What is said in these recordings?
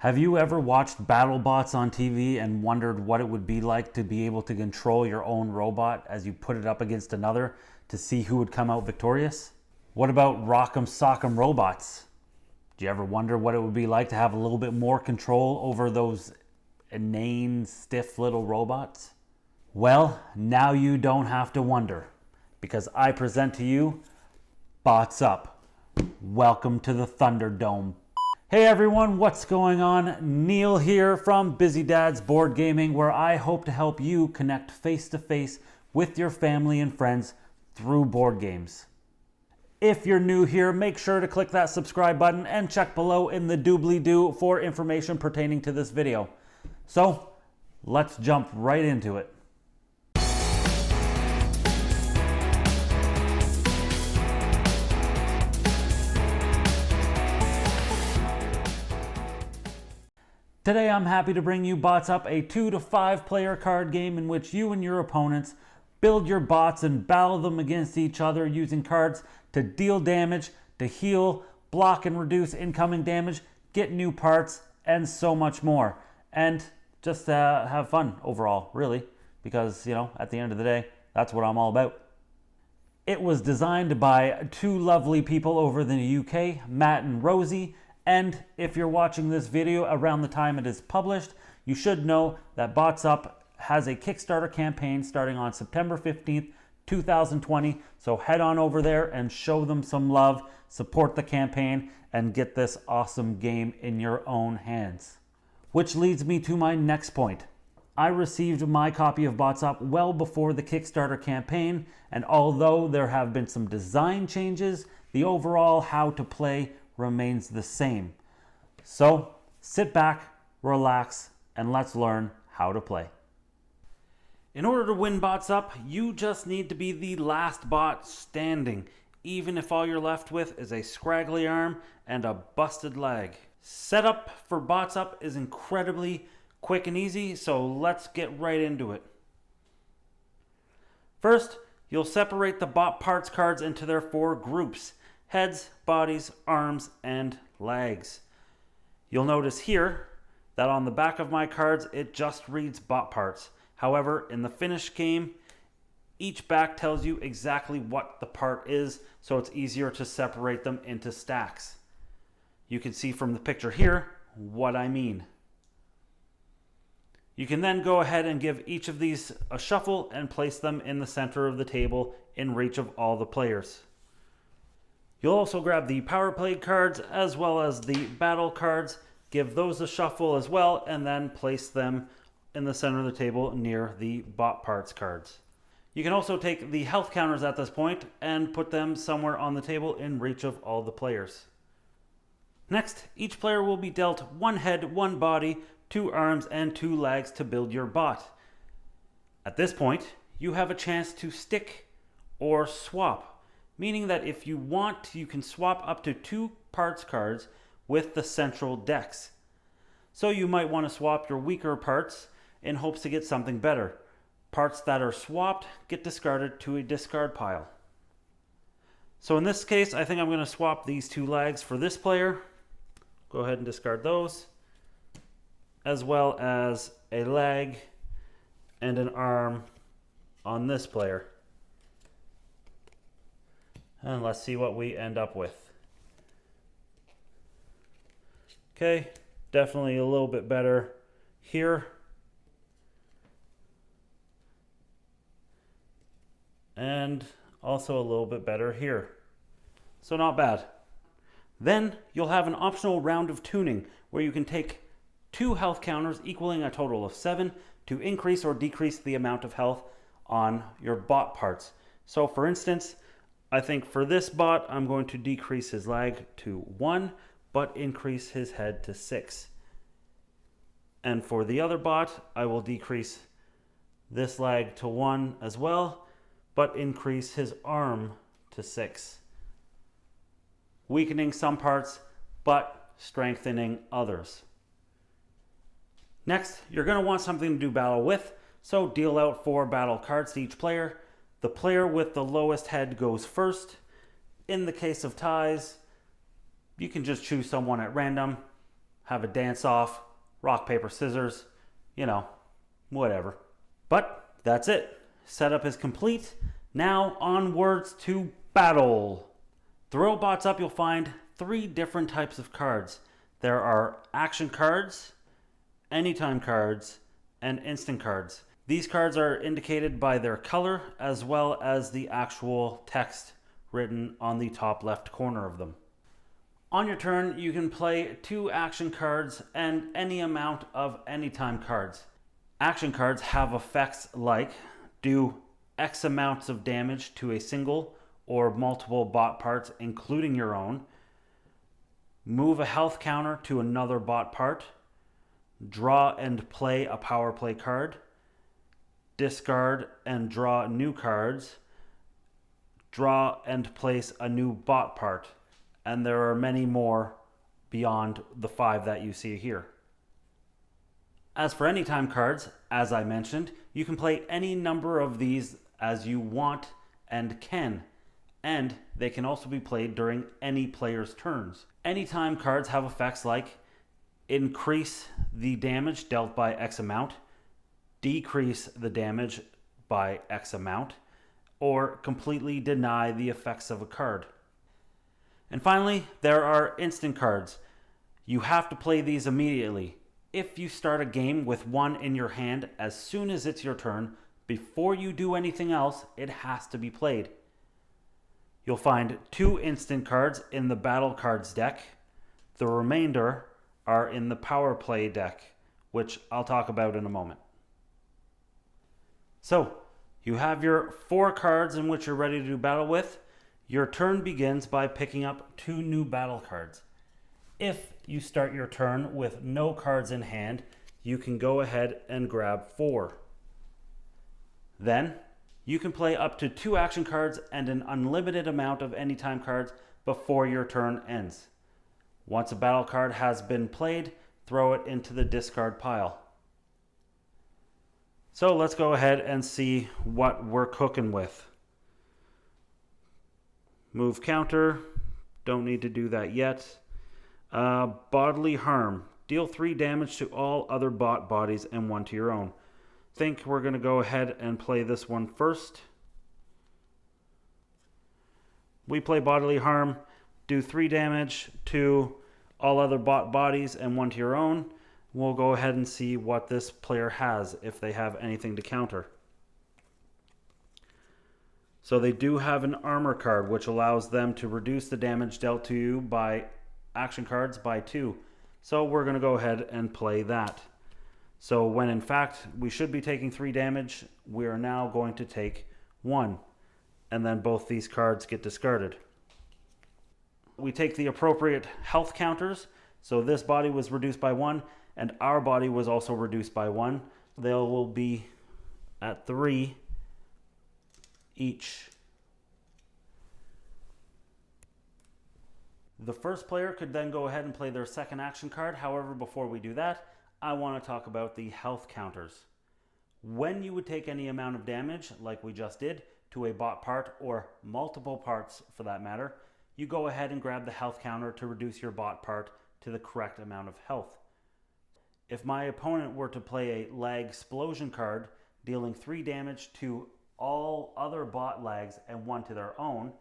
Have you ever watched BattleBots on TV and wondered what it would be like to be able to control your own robot as you put it up against another to see who would come out victorious? What about Rock'em Sock'em robots? Do you ever wonder what it would be like to have a little bit more control over those inane, stiff little robots? Well, now you don't have to wonder, because I present to you Bots Up. Welcome to the Thunderdome. Hey everyone, what's going on? Neil here from Busy Dad's Board Gaming, where I hope to help you connect face to face with your family and friends through board games. If you're new here, make sure to click that subscribe button and check below in the doobly-doo for information pertaining to this video. So, let's jump right into it. Today I'm happy to bring you Bots Up, a 2 to 5 player card game in which you and your opponents build your bots and battle them against each other using cards to deal damage, to heal, block and reduce incoming damage, get new parts, and so much more. And just have fun overall, really, because, at the end of the day, that's what I'm all about. It was designed by two lovely people over in the UK, Matt and Rosie. And if you're watching this video around the time it is published, you should know that Bots Up has a Kickstarter campaign starting on September 15th, 2020. So head on over there and show them some love, support the campaign, and get this awesome game in your own hands. Which leads me to my next point. I received my copy of Bots Up well before the Kickstarter campaign, and although there have been some design changes, the overall how to play remains the same. So sit back, relax, and let's learn how to play. In order to win Bots Up, you just need to be the last bot standing, even if all you're left with is a scraggly arm and a busted leg. Setup for Bots Up is incredibly quick and easy, so let's get right into it. First, you'll separate the bot parts cards into their 4 groups: heads, bodies, arms, and legs. You'll notice here that on the back of my cards, it just reads bot parts. However, in the finished game, each back tells you exactly what the part is, so it's easier to separate them into stacks. You can see from the picture here what I mean. You can then go ahead and give each of these a shuffle and place them in the center of the table in reach of all the players. You'll also grab the power play cards as well as the battle cards, give those a shuffle as well, and then place them in the center of the table near the bot parts cards. You can also take the health counters at this point and put them somewhere on the table in reach of all the players. Next, each player will be dealt 1 head, 1 body, 2 arms, and 2 legs to build your bot. At this point, you have a chance to stick or swap, meaning that if you want, you can swap up to 2 parts cards with the central decks. So you might want to swap your weaker parts in hopes to get something better. Parts that are swapped get discarded to a discard pile. So in this case, I think I'm going to swap these 2 legs for this player. Go ahead and discard those, as well as a leg and an arm on this player. And let's see what we end up with. Okay, definitely a little bit better here. And also a little bit better here. So not bad. Then you'll have an optional round of tuning where you can take 2 health counters equaling a total of 7 to increase or decrease the amount of health on your bot parts. So for instance, I think for this bot, I'm going to decrease his leg to 1, but increase his head to 6. And for the other bot, I will decrease this leg to 1 as well, but increase his arm to 6. Weakening some parts, but strengthening others. Next, you're going to want something to do battle with, so deal out 4 battle cards to each player. The player with the lowest head goes first. In the case of ties, you can just choose someone at random. have a dance-off, rock, paper, scissors, whatever. But that's it. Setup is complete. Now onwards to battle. Throw bots up, you'll find 3 different types of cards. There are action cards, anytime cards, and instant cards. These cards are indicated by their color as well as the actual text written on the top left corner of them. On your turn, you can play 2 action cards and any amount of anytime cards. Action cards have effects like do X amounts of damage to a single or multiple bot parts, including your own, move a health counter to another bot part, draw and play a power play card, discard and draw new cards, draw and place a new bot part, and there are many more beyond the 5 that you see here. As for anytime cards, as I mentioned, you can play any number of these as you want and can, and they can also be played during any player's turns. Anytime cards have effects like increase the damage dealt by X amount, decrease the damage by X amount, or completely deny the effects of a card. And finally, there are instant cards. You have to play these immediately. If you start a game with one in your hand as soon as it's your turn, before you do anything else, it has to be played. You'll find 2 instant cards in the battle cards deck. The remainder are in the power play deck, which I'll talk about in a moment. So, you have your 4 cards in which you're ready to do battle with. Your turn begins by picking up 2 new battle cards. If you start your turn with no cards in hand, you can go ahead and grab 4. Then, you can play up to 2 action cards and an unlimited amount of anytime cards before your turn ends. Once a battle card has been played, throw it into the discard pile. So let's go ahead and see what we're cooking with. Move counter, don't need to do that yet. Bodily harm, deal 3 damage to all other bot bodies and 1 to your own. Think we're going to go ahead and play this one first. We play bodily harm, do 3 damage to all other bot bodies and 1 to your own. We'll go ahead and see what this player has, if they have anything to counter. So they do have an armor card, which allows them to reduce the damage dealt to you by action cards by 2. So we're going to go ahead and play that. So when in fact we should be taking 3 damage, we are now going to take 1. And then both these cards get discarded. We take the appropriate health counters. So this body was reduced by 1, and our body was also reduced by 1. They will be at 3 each. The first player could then go ahead and play their second action card. However, before we do that, I want to talk about the health counters. When you would take any amount of damage, like we just did, to a bot part or multiple parts for that matter, you go ahead and grab the health counter to reduce your bot part to the correct amount of health. If my opponent were to play a lag explosion card, dealing 3 damage to all other bot lags and 1 to their own,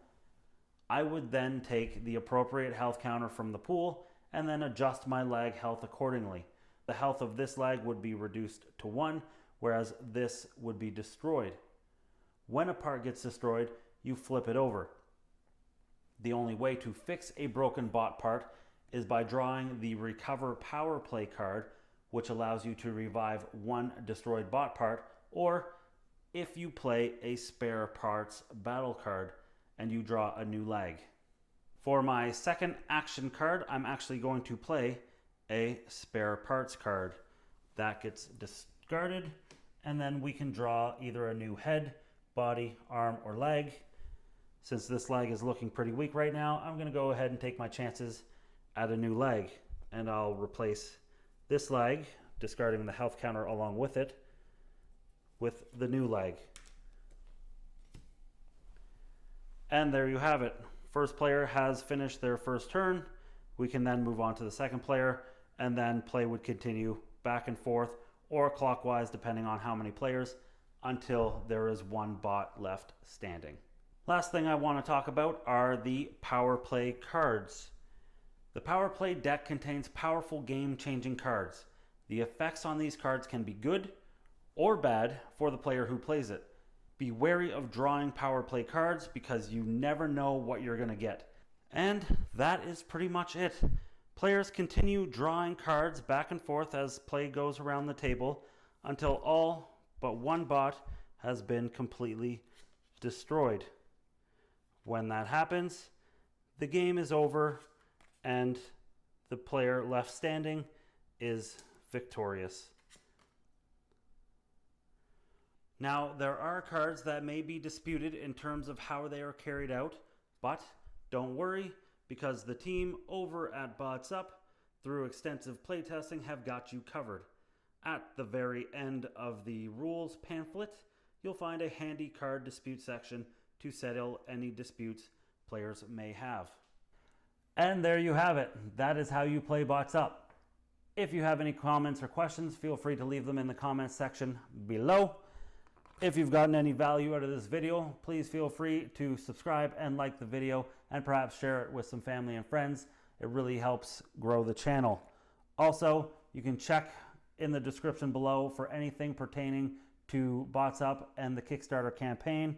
I would then take the appropriate health counter from the pool and then adjust my lag health accordingly. The health of this lag would be reduced to 1, whereas this would be destroyed. When a part gets destroyed, you flip it over. The only way to fix a broken bot part is by drawing the Recover Power Play card, which allows you to revive 1 destroyed bot part, or if you play a Spare Parts battle card and you draw a new lag. For my second action card, I'm actually going to play a Spare Parts card. That gets discarded, and then we can draw either a new head, body, arm, or leg. Since this leg is looking pretty weak right now, I'm going to go ahead and take my chances at a new leg, and I'll replace this leg, discarding the health counter along with it, with the new leg. And there you have it. First player has finished their first turn. We can then move on to the second player, and then play would continue back and forth or clockwise depending on how many players until there is one bot left standing. Last thing I want to talk about are the power play cards. The power play deck contains powerful game-changing cards. The effects on these cards can be good or bad for the player who plays it. Be wary of drawing power play cards because you never know what you're going to get. And that is pretty much it. Players continue drawing cards back and forth as play goes around the table until all but one bot has been completely destroyed. When that happens, the game is over and the player left standing is victorious. Now, there are cards that may be disputed in terms of how they are carried out, but don't worry, because the team over at Bots Up, through extensive playtesting, have got you covered. At the very end of the rules pamphlet, you'll find a handy card dispute section to settle any disputes players may have. And there you have it. That is how you play Bots Up. If you have any comments or questions, feel free to leave them in the comments section below. If you've gotten any value out of this video, please feel free to subscribe and like the video and perhaps share it with some family and friends. It really helps grow the channel. Also, you can check in the description below for anything pertaining to Bots Up and the Kickstarter campaign.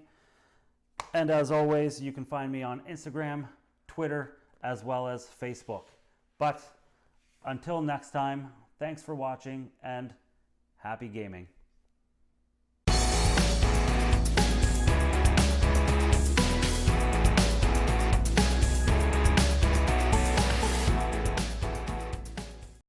And as always, you can find me on Instagram, Twitter, as well as Facebook. But until next time, thanks for watching and happy gaming.